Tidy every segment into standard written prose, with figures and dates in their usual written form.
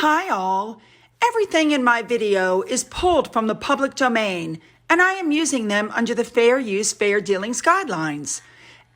Hi all! Everything in my video is pulled from the public domain, and I am using them under the Fair Use, Fair Dealings guidelines.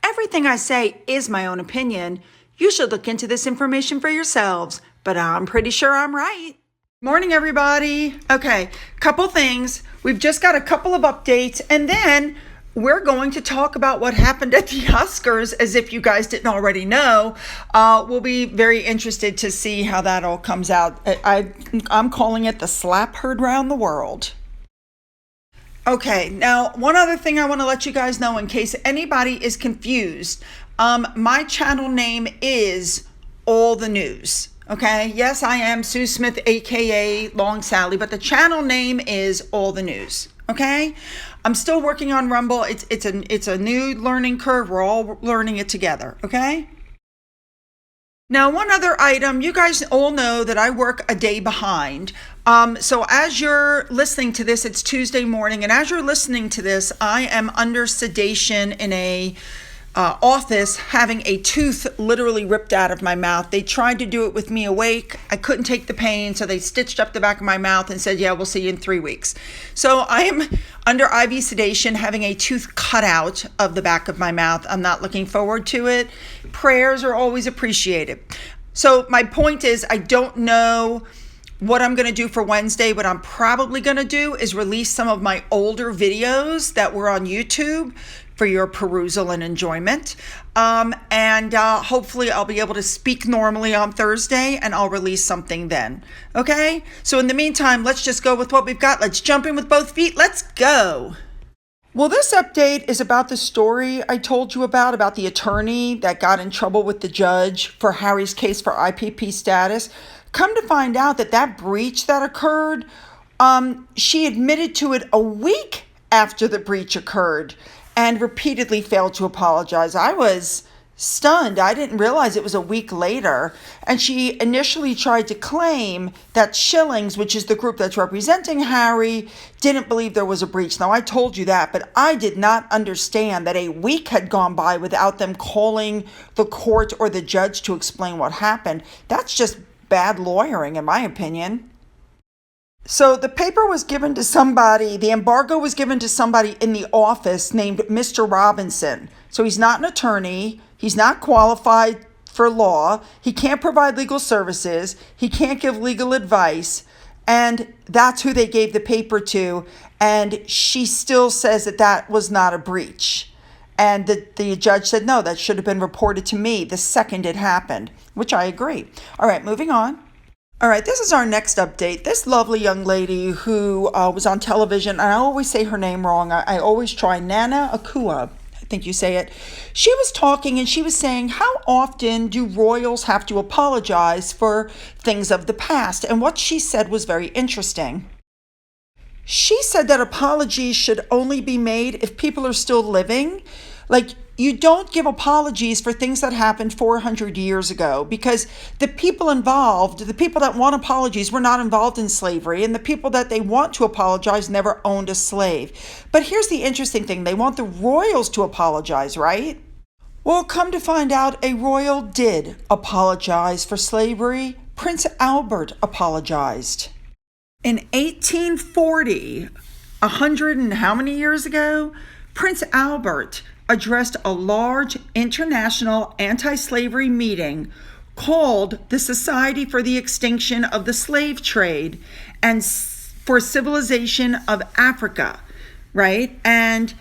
Everything I say is my own opinion. You should look into this information for yourselves, but I'm pretty sure I'm right. Morning, everybody. Okay, couple things. We've just got a couple of updates, and then we're going to talk about what happened at the Oscars, as if you guys didn't already know. We'll be very interested to see how that all comes out. I'm calling it the slap heard round the world. Okay, now one other thing I want to let you guys know in case anybody is confused. My channel name is All the News. Okay, yes, I am Sue Smith, aka Long Sally, but the channel name is All the News. Okay, I'm still working on Rumble. It's a new learning curve. We're all learning it together. Okay. Now, one other item. You guys all know that I work a day behind. So as you're listening to this, it's Tuesday morning, and as you're listening to this, I am under sedation in a office having a tooth literally ripped out of my mouth. They tried to do it with me awake. I couldn't take the pain, so they stitched up the back of my mouth and said, yeah, we'll see you in 3 weeks. So I am under IV sedation having a tooth cut out of the back of my mouth. I'm not looking forward to it. Prayers are always appreciated. So my point is, I don't know what I'm going to do for Wednesday. What I'm probably going to do is release some of my older videos that were on YouTube for your perusal and enjoyment. And hopefully I'll be able to speak normally on Thursday, and I'll release something then. Okay? So in the meantime, let's just go with what we've got. Let's jump in with both feet. Let's go. Well, this update is about the story I told you about the attorney that got in trouble with the judge for Harry's case for IPP status. Come to find out that breach that occurred, she admitted to it a week after the breach occurred and repeatedly failed to apologize. I was stunned. I didn't realize it was a week later. And she initially tried to claim that Schillings, which is the group that's representing Harry, didn't believe there was a breach. Now, I told you that, but I did not understand that a week had gone by without them calling the court or the judge to explain what happened. That's just bad lawyering, in my opinion. So the paper was given to somebody, the embargo was given to somebody in the office named Mr. Robinson. So he's not an attorney, he's not qualified for law, he can't provide legal services, he can't give legal advice, and that's who they gave the paper to, and she still says that was not a breach. And the judge said, no, that should have been reported to me the second it happened, which I agree. All right, moving on. All right, this is our next update. This lovely young lady who was on television, and I always say her name wrong. I always try. Nana Akua, I think you say it. She was talking and she was saying, how often do royals have to apologize for things of the past? And what she said was very interesting. She said that apologies should only be made if people are still living. Like, you don't give apologies for things that happened 400 years ago, because the people involved, the people that want apologies, were not involved in slavery, and the people that they want to apologize never owned a slave. But here's the interesting thing. They want the royals to apologize, right? Well, come to find out, a royal did apologize for slavery. Prince Albert apologized. In 1840, 100 and how many years ago, Prince Albert addressed a large international anti-slavery meeting called the Society for the Extinction of the Slave Trade and for Civilization of Africa, right? And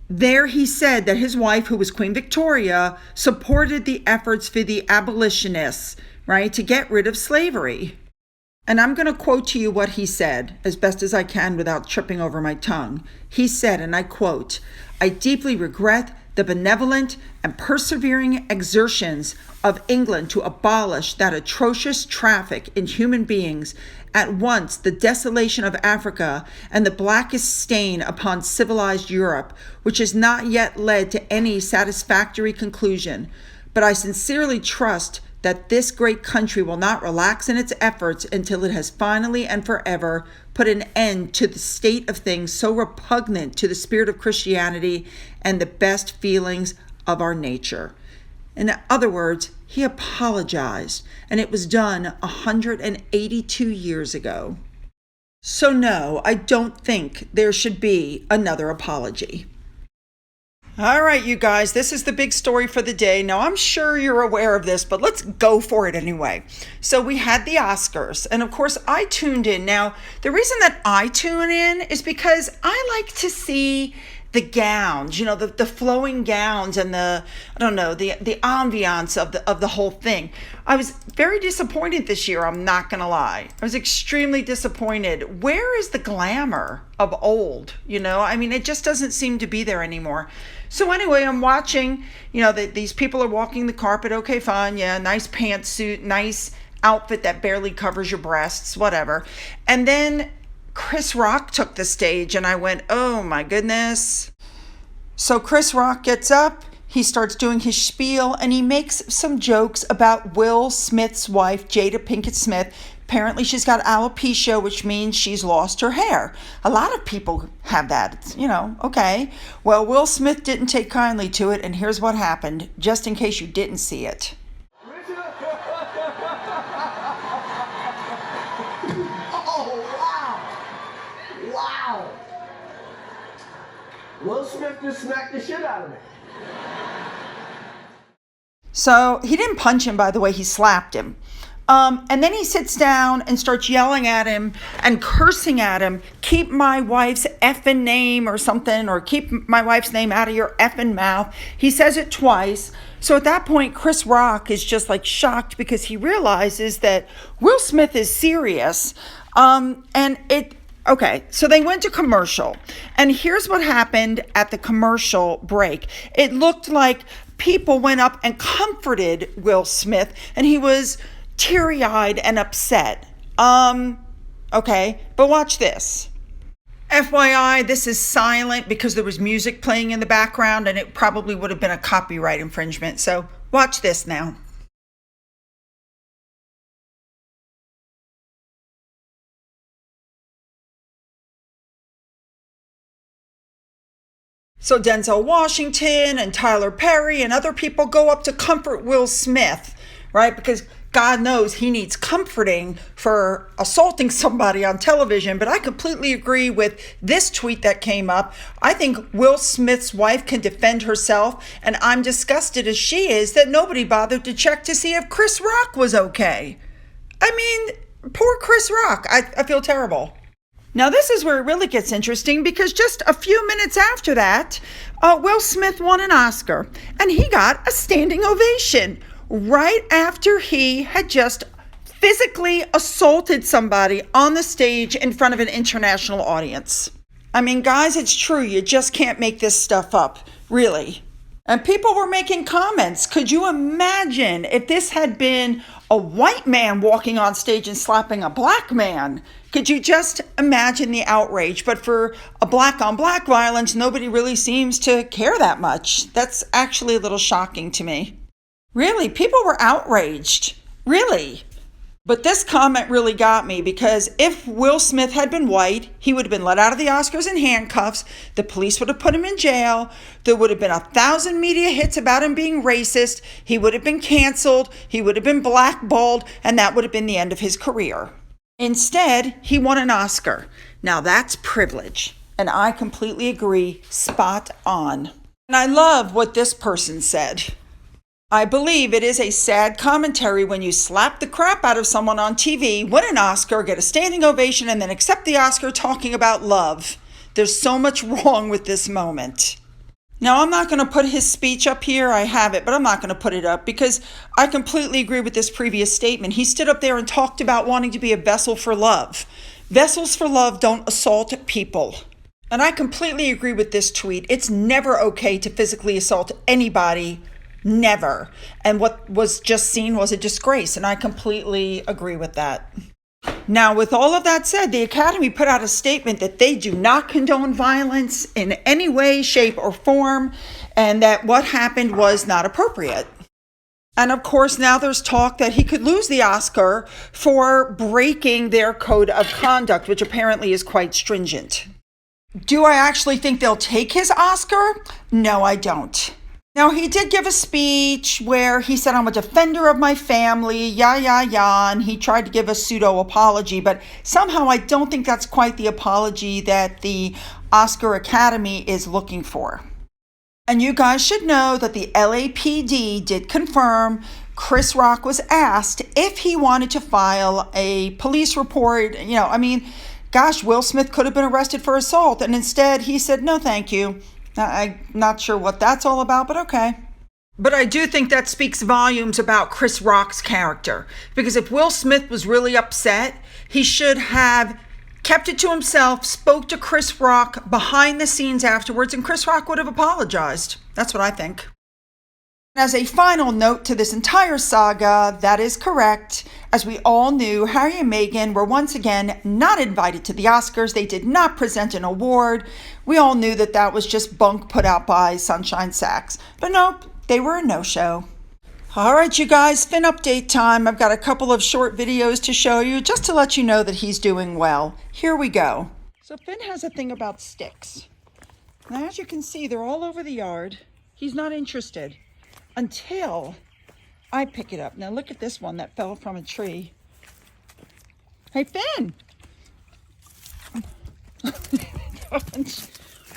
there he said that his wife, who was Queen Victoria, supported the efforts for the abolitionists, right, to get rid of slavery. And I'm going to quote to you what he said as best as I can without tripping over my tongue. He said, and I quote, "I deeply regret the benevolent and persevering exertions of England to abolish that atrocious traffic in human beings, at once the desolation of Africa and the blackest stain upon civilized Europe, which has not yet led to any satisfactory conclusion. But I sincerely trust that this great country will not relax in its efforts until it has finally and forever put an end to the state of things so repugnant to the spirit of Christianity and the best feelings of our nature." In other words, He apologized, and it was done 182 years ago. So no, I don't think there should be another apology. All right, you guys, this is the big story for the day. Now, I'm sure you're aware of this, but let's go for it anyway. So we had the Oscars, and of course, I tuned in. Now, the reason that I tune in is because I like to see the gowns, the flowing gowns and the ambiance of the whole thing. I was very disappointed this year, I'm not going to lie. I was extremely disappointed. Where is the glamour of old? It just doesn't seem to be there anymore. So anyway, I'm watching, these people are walking the carpet. Okay, fine. Yeah, nice pantsuit, nice outfit that barely covers your breasts, whatever. And then Chris Rock took the stage and I went, oh my goodness. So Chris Rock gets up, he starts doing his spiel, and he makes some jokes about Will Smith's wife, Jada Pinkett Smith. Apparently she's got alopecia, which means she's lost her hair. A lot of people have that, okay. Well, Will Smith didn't take kindly to it, and here's what happened, just in case you didn't see it. Wow! Will Smith just smacked the shit out of me. So he didn't punch him, by the way, he slapped him. And then he sits down and starts yelling at him and cursing at him, keep my wife's effing name or something, or keep my wife's name out of your effing mouth. He says it twice. So at that point, Chris Rock is just like shocked because he realizes that Will Smith is serious. Okay, so they went to commercial, and here's what happened at the commercial break. It looked like people went up and comforted Will Smith, and he was teary-eyed and upset. Okay, but watch this. FYI, this is silent because there was music playing in the background, and it probably would have been a copyright infringement. So watch this now. So Denzel Washington and Tyler Perry and other people go up to comfort Will Smith, right? Because God knows he needs comforting for assaulting somebody on television. But I completely agree with this tweet that came up. I think Will Smith's wife can defend herself, and I'm disgusted as she is that nobody bothered to check to see if Chris Rock was okay. Poor Chris Rock. I feel terrible. Now, this is where it really gets interesting because just a few minutes after that, Will Smith won an Oscar, and he got a standing ovation right after he had just physically assaulted somebody on the stage in front of an international audience. Guys, it's true. You just can't make this stuff up, really. And people were making comments. Could you imagine if this had been a white man walking on stage and slapping a black man? Could you just imagine the outrage? But for a black on black violence, nobody really seems to care that much. That's actually a little shocking to me. Really, people were outraged. Really. But this comment really got me because if Will Smith had been white, he would have been let out of the Oscars in handcuffs. The police would have put him in jail. There would have been 1,000 media hits about him being racist. He would have been canceled. He would have been blackballed, and that would have been the end of his career. Instead, he won an Oscar. Now that's privilege. And I completely agree, spot on. And I love what this person said. I believe it is a sad commentary when you slap the crap out of someone on TV, win an Oscar, get a standing ovation, and then accept the Oscar talking about love. There's so much wrong with this moment. Now, I'm not going to put his speech up here. I have it, but I'm not going to put it up because I completely agree with this previous statement. He stood up there and talked about wanting to be a vessel for love. Vessels for love don't assault people. And I completely agree with this tweet. It's never okay to physically assault anybody. Never. And what was just seen was a disgrace, and I completely agree with that. Now, with all of that said, the Academy put out a statement that they do not condone violence in any way, shape, or form, and that what happened was not appropriate. And of course, now there's talk that he could lose the Oscar for breaking their code of conduct, which apparently is quite stringent. Do I actually think they'll take his Oscar? No, I don't. Now, he did give a speech where he said, I'm a defender of my family, and he tried to give a pseudo apology, but somehow I don't think that's quite the apology that the Oscar Academy is looking for. And you guys should know that the LAPD did confirm Chris Rock was asked if he wanted to file a police report. Gosh, Will Smith could have been arrested for assault, and instead he said, no, thank you. I'm not sure what that's all about, but okay. But I do think that speaks volumes about Chris Rock's character. Because if Will Smith was really upset, he should have kept it to himself, spoke to Chris Rock behind the scenes afterwards, and Chris Rock would have apologized. That's what I think. As a final note to this entire saga, that is correct. As we all knew, Harry and Meghan were once again not invited to the Oscars. They did not present an award. We all knew that that was just bunk put out by Sunshine Sachs. But nope, they were a no-show. All right, you guys, Finn update time. I've got a couple of short videos to show you just to let you know that he's doing well. Here we go. So Finn has a thing about sticks. Now, as you can see, they're all over the yard. He's not interested until I pick it up. Now look at this one that fell from a tree. Hey, Finn!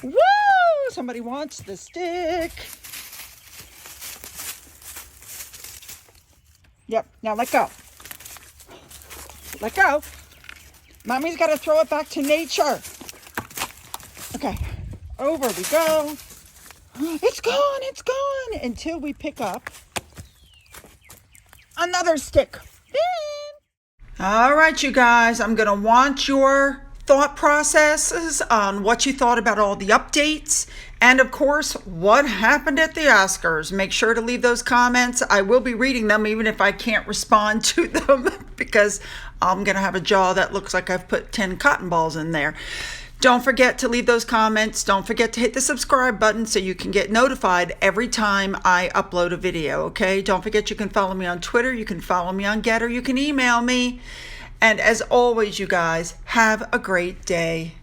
Woo! Somebody wants the stick. Yep, now let go. Let go. Mommy's got to throw it back to nature. Okay, over we go. It's gone, until we pick up another stick. All right, you guys, I'm going to want your thought processes on what you thought about all the updates and, of course, what happened at the Oscars. Make sure to leave those comments. I will be reading them even if I can't respond to them because I'm going to have a jaw that looks like I've put 10 cotton balls in there. Don't forget to leave those comments. Don't forget to hit the subscribe button so you can get notified every time I upload a video, okay? Don't forget you can follow me on Twitter. You can follow me on Getter. You can email me. And as always, you guys, have a great day.